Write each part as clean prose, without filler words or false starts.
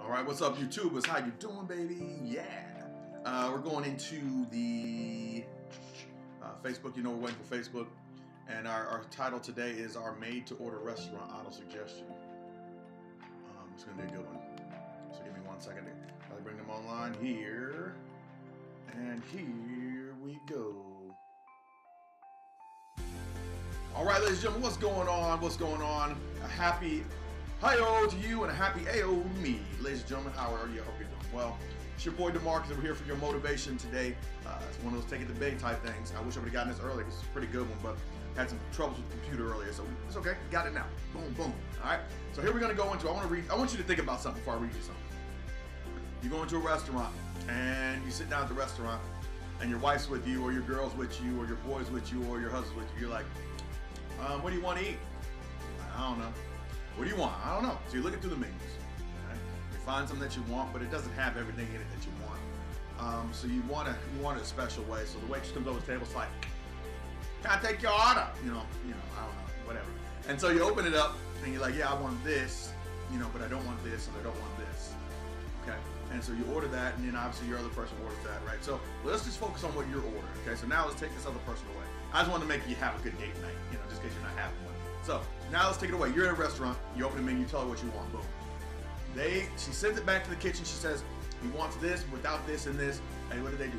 All right, what's up, YouTubers? How you doing, baby? Yeah. We're going into the Facebook. You know, we're waiting for Facebook. And our title today is our made-to-order restaurant auto suggestion. It's going to be a good one. So give me 1 second. I'll bring them online here. And here we go. All right, ladies and gentlemen, what's going on? What's going on? A happy hi-yo to you and a happy A-O to me. Ladies and gentlemen, how are you? I hope you're doing well. It's your boy DeMarcus, and we're here for your motivation today. It's one of those take it to bake type things. I wish I would have gotten this earlier because it's a pretty good one, but had some troubles with the computer earlier, so it's okay. Got it now. Boom, boom. All right. So here we're gonna go into. I want you to think about something before I read you something. You go into a restaurant and you sit down at the restaurant, and your wife's with you, or your girl's with you, or your boy's with you, or your husband's with you. You're like, what do you want to eat? I don't know. What do you want? I don't know. So you're looking through the menus. Right? You find something that you want, but it doesn't have everything in it that you want. So you want it a special way. So the waitress comes over to the table, it's like, can I take your order? You know, I don't know, whatever. And so you open it up, and you're like, yeah, I want this, but I don't want this, and I don't want this. Okay. And so you order that, and then obviously your other person orders that, right? So let's just focus on what you're ordering. Okay. So now let's take this other person away. I just want to make you have a good date night, just in case you're not having one. So now let's take it away. You're at a restaurant. You open the menu. You tell her what you want. Boom. She sends it back to the kitchen. She says, he wants this without this and this. And what do? They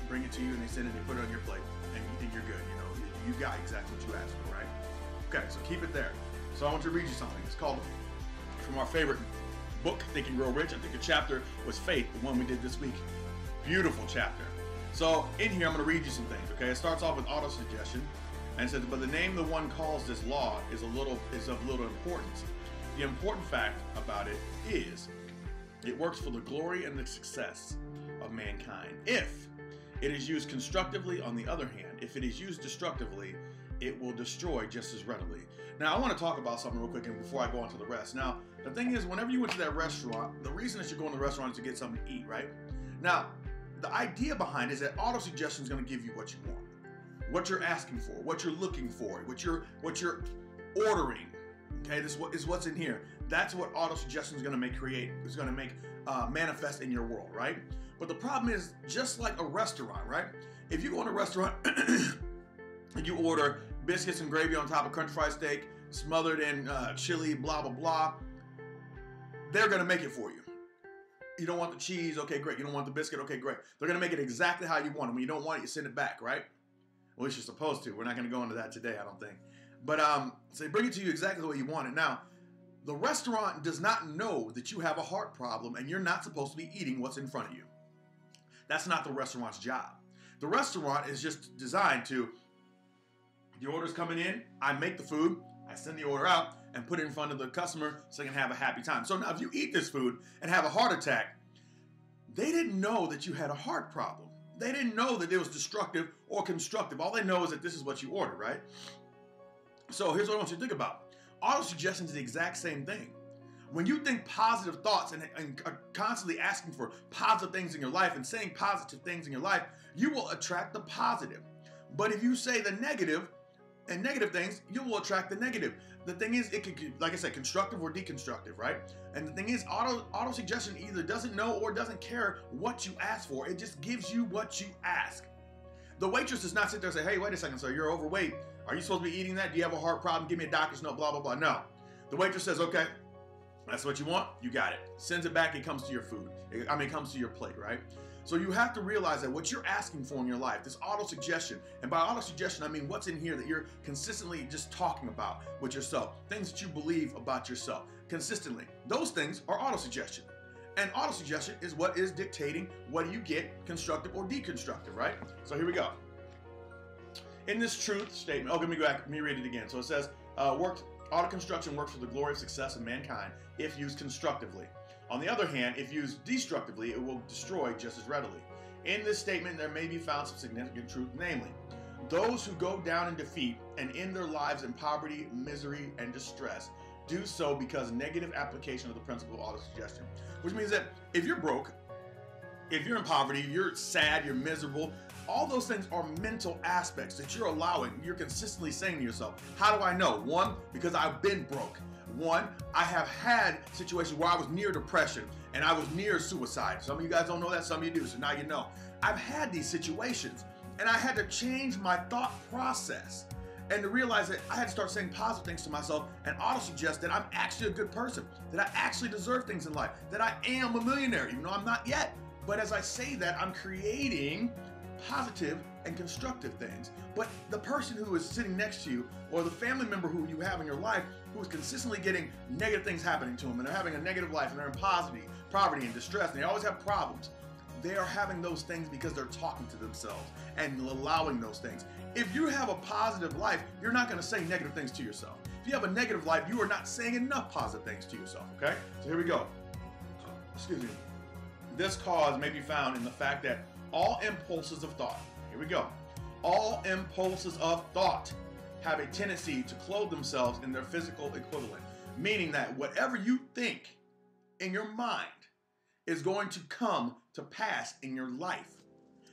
bring it to you and they send it. They put it on your plate, and you think you're good. You got exactly what you asked for, right? Okay. So keep it there. So I want to read you something. It's called from our favorite book, Think and Grow Rich. I think the chapter was Faith, the one we did this week. Beautiful chapter. So in here, I'm going to read you some things. Okay. It starts off with auto suggestion. And it says, but the name the one calls this law is of little importance. The important fact about it is it works for the glory and the success of mankind. If it is used constructively, on the other hand, if it is used destructively, it will destroy just as readily. Now, I want to talk about something real quick and before I go on to the rest. Now, the thing is, whenever you went to that restaurant, the reason that you're going to the restaurant is to get something to eat, right? Now, the idea behind it is that auto suggestion is going to give you what you want. What you're asking for, what you're looking for, what you're ordering. Okay, this is what's in here. That's what auto suggestion is going to make manifest in your world, right? But the problem is, just like a restaurant, right? If you go in a restaurant and you order biscuits and gravy on top of French fried steak, smothered in chili, blah blah blah, they're going to make it for you. You don't want the cheese, okay, great. You don't want the biscuit, okay, great. They're going to make it exactly how you want it. When you don't want it, you send it back, right? At least you're supposed to. We're not going to go into that today, I don't think. But so they bring it to you exactly the way you want it. Now, the restaurant does not know that you have a heart problem and you're not supposed to be eating what's in front of you. That's not the restaurant's job. The restaurant is just designed to, the order's coming in, I make the food, I send the order out and put it in front of the customer so they can have a happy time. So now if you eat this food and have a heart attack, they didn't know that you had a heart problem. They didn't know that it was destructive or constructive. All they know is that this is what you ordered, right? So here's what I want you to think about. Auto-suggestion is the exact same thing. When you think positive thoughts and are constantly asking for positive things in your life and saying positive things in your life, you will attract the positive. But if you say the negative and negative things, you will attract the negative. The thing is, it could, like I said, constructive or deconstructive, right? And the thing is, auto-suggestion either doesn't know or doesn't care what you ask for. It just gives you what you ask. The waitress does not sit there and say, hey, wait a second, sir, you're overweight. Are you supposed to be eating that? Do you have a heart problem? Give me a doctor's note, blah, blah, blah. No. The waitress says, okay, that's what you want. You got it. Sends it back. It comes to your food. It comes to your plate, right? So you have to realize that what you're asking for in your life, this auto-suggestion, and by auto-suggestion, I mean what's in here that you're consistently just talking about with yourself, things that you believe about yourself consistently. Those things are auto-suggestion. And auto-suggestion is what is dictating what you get, constructive or deconstructive, right? So here we go. In this truth statement, let me read it again. So it says, auto-construction works for the glory of success of mankind if used constructively. On the other hand, if used destructively, it will destroy just as readily. In this statement, there may be found some significant truth, namely, those who go down in defeat and end their lives in poverty, misery, and distress do so because negative application of the principle of auto-suggestion. Which means that if you're broke, if you're in poverty, you're sad, you're miserable, all those things are mental aspects that you're allowing, you're consistently saying to yourself. How do I know? One, because I've been broke. One, I have had situations where I was near depression and I was near suicide. Some of you guys don't know that, some of you do, so now you know. I've had these situations and I had to change my thought process and to realize that I had to start saying positive things to myself and auto-suggest that I'm actually a good person, that I actually deserve things in life, that I am a millionaire, even though I'm not yet. But as I say that, I'm creating positive and constructive things. But the person who is sitting next to you or the family member who you have in your life who is consistently getting negative things happening to them and they're having a negative life and they're in poverty and distress and they always have problems, they are having those things because they're talking to themselves and allowing those things. If you have a positive life, you're not going to say negative things to yourself. If you have a negative life, you are not saying enough positive things to yourself, okay? So here we go. Excuse me. This cause may be found in the fact that all impulses of thought, here we go, all impulses of thought have a tendency to clothe themselves in their physical equivalent, meaning that whatever you think in your mind is going to come to pass in your life.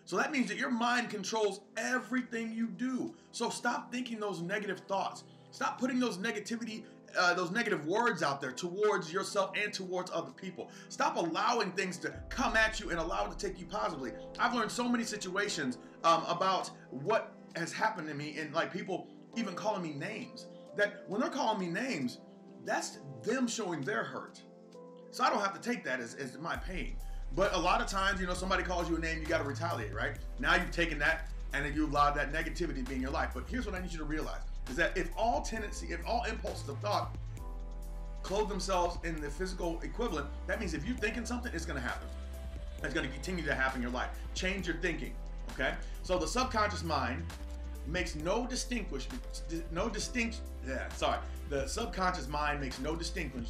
So that means that your mind controls everything you do. So stop thinking those negative thoughts. Stop putting those negative words out there towards yourself and towards other people. Stop allowing things to come at you and allow it to take you positively. I've learned so many situations about what has happened to me, and like people even calling me names, that when they're calling me names, that's them showing their hurt. So I don't have to take that as my pain. But a lot of times, you know, somebody calls you a name, you got to retaliate, right? Now you've taken that and then you allowed that negativity to be in your life. But here's what I need you to realize, is that if all impulses of thought clothe themselves in the physical equivalent, that means if you're thinking something, it's going to happen. It's going to continue to happen in your life. Change your thinking, okay? So the subconscious mind makes the subconscious mind makes no distinction.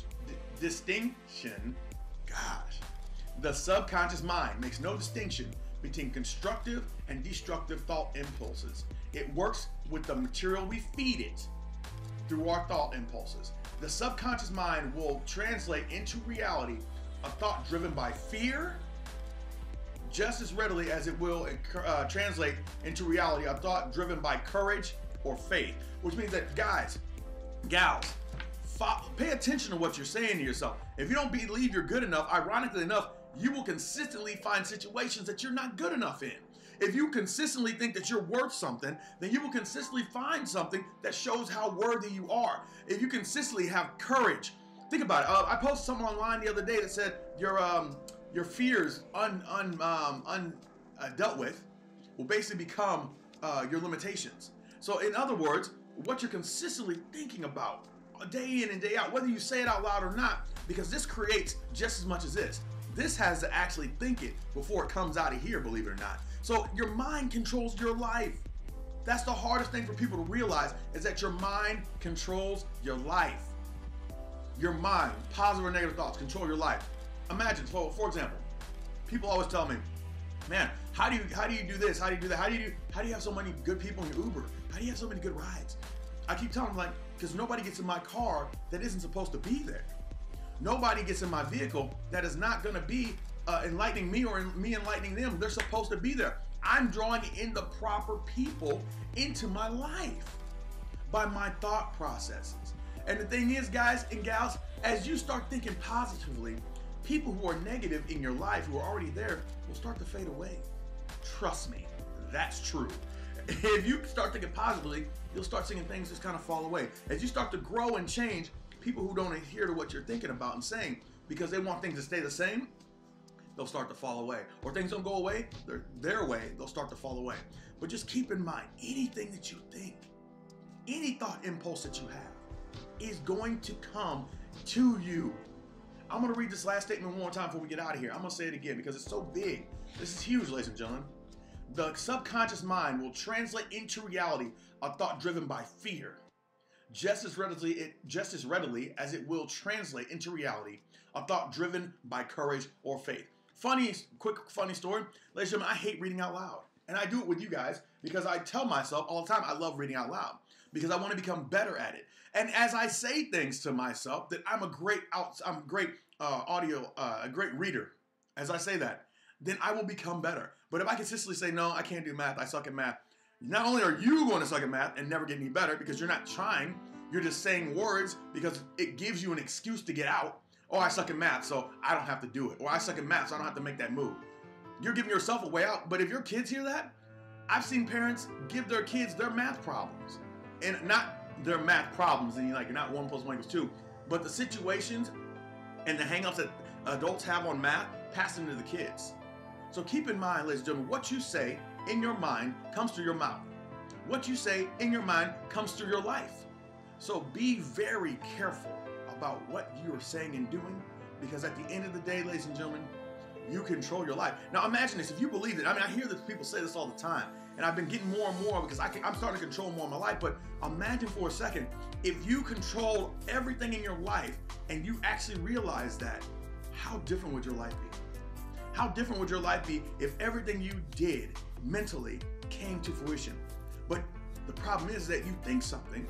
The subconscious mind makes no distinction between constructive and destructive thought impulses. It works with the material we feed it through our thought impulses. The subconscious mind will translate into reality a thought driven by fear just as readily as it will translate into reality a thought driven by courage or faith, which means that guys, gals, pay attention to what you're saying to yourself. If you don't believe you're good enough, ironically enough, you will consistently find situations that you're not good enough in. If you consistently think that you're worth something, then you will consistently find something that shows how worthy you are. If you consistently have courage, think about it. I posted something online the other day that said your fears dealt with will basically become your limitations. So in other words, what you're consistently thinking about day in and day out, whether you say it out loud or not, because this creates just as much as this. This has to actually think it before it comes out of here, believe it or not. So your mind controls your life. That's the hardest thing for people to realize, is that your mind controls your life. Your mind, positive or negative thoughts, control your life. Imagine, for example, people always tell me, man, how do you do this? How do you do that? How do you have so many good people in your Uber? How do you have so many good rides? I keep telling them, like, because nobody gets in my car that isn't supposed to be there. Nobody gets in my vehicle that is not going to be enlightening me or me enlightening them. They're supposed to be there. I'm drawing in the proper people into my life by my thought processes. And the thing is, guys and gals, as you start thinking positively, people who are negative in your life, who are already there, will start to fade away. Trust me, that's true. If you start thinking positively, you'll start seeing things just kind of fall away. As you start to grow and change, people who don't adhere to what you're thinking about and saying because they want things to stay the same, they'll start to fall away. Or things don't go away, their way, they'll start to fall away. But just keep in mind, anything that you think, any thought impulse that you have is going to come to you. I'm going to read this last statement one more time before we get out of here. I'm going to say it again because it's so big. This is huge, ladies and gentlemen. The subconscious mind will translate into reality a thought driven by fear, just as readily as it will translate into reality a thought driven by courage or faith. Quick funny story. Ladies and gentlemen, I hate reading out loud. And I do it with you guys because I tell myself all the time I love reading out loud because I want to become better at it. And as I say things to myself that I'm a great reader, as I say that, then I will become better. But if I consistently say, no, I can't do math, I suck at math, not only are you going to suck at math and never get any better because you're not trying, You're just saying words because it gives you an excuse to get out. Oh, I suck at math, so I don't have to do it. Or I suck at math, so I don't have to make that move. You're giving yourself a way out. But if your kids hear that, I've seen parents give their kids their math problems. And not their math problems, and you're not 1 + 1 = 2, but the situations and the hang-ups that adults have on math, pass them to the kids. So keep in mind, ladies and gentlemen, what you say in your mind comes through your mouth. What you say in your mind comes through your life. So be very careful about what you are saying and doing, because at the end of the day, ladies and gentlemen, you control your life. Now imagine this, if you believe it. I mean, I hear that people say this all the time, and I've been getting more and more because I'm starting to control more of my life. But imagine for a second, if you control everything in your life and you actually realize that, how different would your life be? How different would your life be if everything you did mentally came to fruition? But the problem is that you think something,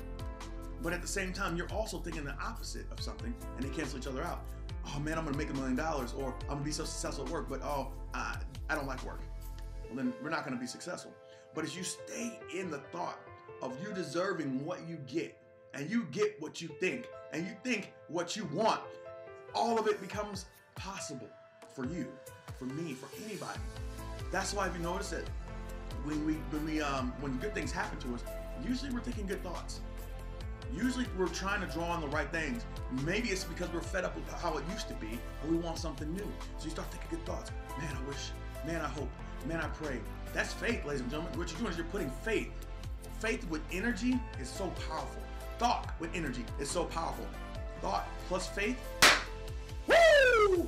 but at the same time, you're also thinking the opposite of something, and they cancel each other out. Oh man, I'm gonna make $1 million, or I'm gonna be so successful at work, but oh, I don't like work. Well, then we're not gonna be successful. But as you stay in the thought of you deserving what you get, and you get what you think, and you think what you want, all of it becomes possible for you, for me, for anybody. That's why if you notice that when good things happen to us, usually we're thinking good thoughts. Usually we're trying to draw on the right things. Maybe it's because we're fed up with how it used to be and we want something new. So you start thinking good thoughts. Man, I wish. Man, I hope. Man, I pray. That's faith, ladies and gentlemen. What you're doing is you're putting faith. Faith with energy is so powerful. Thought with energy is so powerful. Thought plus faith, woo!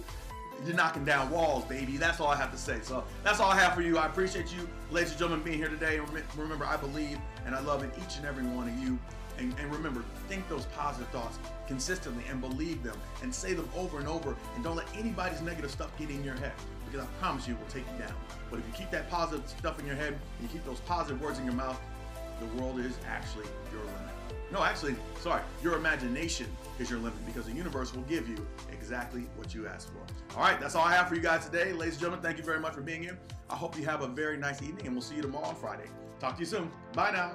You're knocking down walls, baby. That's all I have to say. So that's all I have for you. I appreciate you, ladies and gentlemen, being here today. And remember, I believe and I love in each and every one of you. And remember, think those positive thoughts consistently and believe them and say them over and over, and don't let anybody's negative stuff get in your head, because I promise you it will take you down. But if you keep that positive stuff in your head and you keep those positive words in your mouth, the world is actually your limit. No, actually, sorry, your imagination is your limit, because the universe will give you exactly what you ask for. All right, that's all I have for you guys today. Ladies and gentlemen, thank you very much for being here. I hope you have a very nice evening, and we'll see you tomorrow on Friday. Talk to you soon. Bye now.